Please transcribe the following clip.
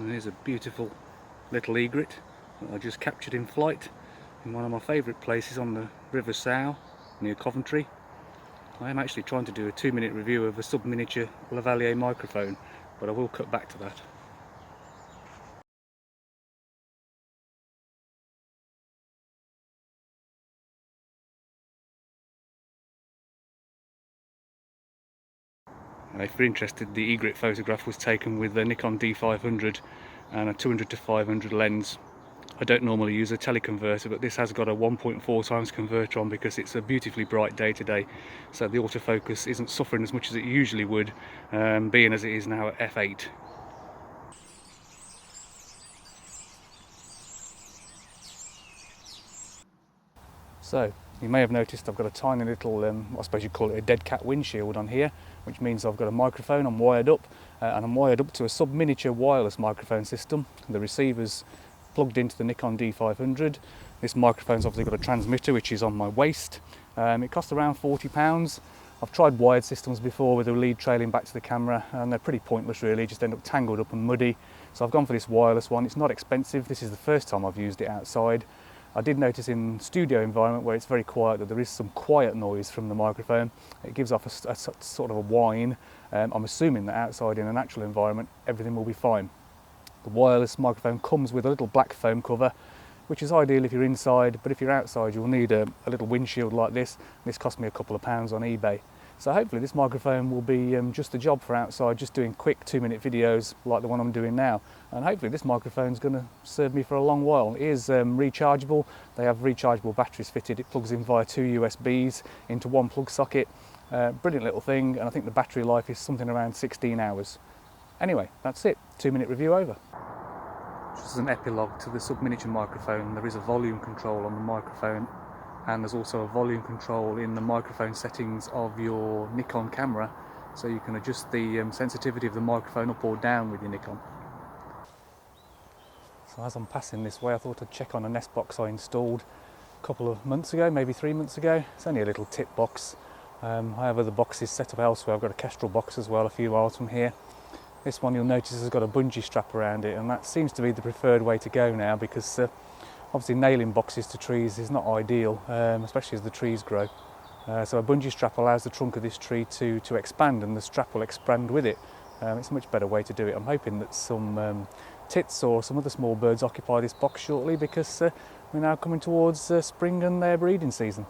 And here's a beautiful little egret that I just captured in flight in one of my favourite places on the River Sow near Coventry. I am actually trying to do a 2-minute review of a sub-miniature Lavalier microphone, but I will cut back to that. If you're interested, the egret photograph was taken with a Nikon D500 and a 200 to 500 lens. I don't normally use a teleconverter, but this has got a 1.4 times converter on because it's a beautifully bright day today, so the autofocus isn't suffering as much as it usually would, being as it is now at f8. So you may have noticed I've got a tiny little, I suppose you'd call it a dead cat windshield on here, which means I've got a microphone, I'm wired up, and I'm wired up to a sub-miniature wireless microphone system. The receiver's plugged into the Nikon D500. This microphone's obviously got a transmitter which is on my waist. It costs around £40. I've tried wired systems before with a lead trailing back to the camera, and they're pretty pointless really, just end up tangled up and muddy. So I've gone for this wireless one. It's not expensive. This is the first time I've used it outside. I did notice in studio environment where it's very quiet that there is some quiet noise from the microphone. It gives off a sort of a whine. I'm assuming that outside in a natural environment everything will be fine. The wireless microphone comes with a little black foam cover, which is ideal if you're inside, but if you're outside you'll need a little windshield like this. This cost me a couple of pounds on eBay. So hopefully this microphone will be just the job for outside, just doing quick 2-minute videos like the one I'm doing now. And hopefully this microphone's going to serve me for a long while. It is rechargeable. They have rechargeable batteries fitted. It plugs in via 2 USBs into one plug socket. Brilliant little thing, and I think the battery life is something around 16 hours. Anyway, that's it. 2-minute review over. Just as an epilogue to the sub-miniature microphone, there is a volume control on the microphone, and there's also a volume control in the microphone settings of your Nikon camera, so you can adjust the sensitivity of the microphone up or down with your Nikon. So as I'm passing this way, I thought I'd check on a nest box I installed a couple of months ago, maybe 3 months ago. It's only a little tip box. I have other boxes set up elsewhere. I've got a Kestrel box as well, a few miles from here. This one you'll notice has got a bungee strap around it, and that seems to be the preferred way to go now, because obviously nailing boxes to trees is not ideal, especially as the trees grow. So a bungee strap allows the trunk of this tree to expand, and the strap will expand with it. It's a much better way to do it. I'm hoping that some tits or some other small birds occupy this box shortly, because we're now coming towards spring and their breeding season.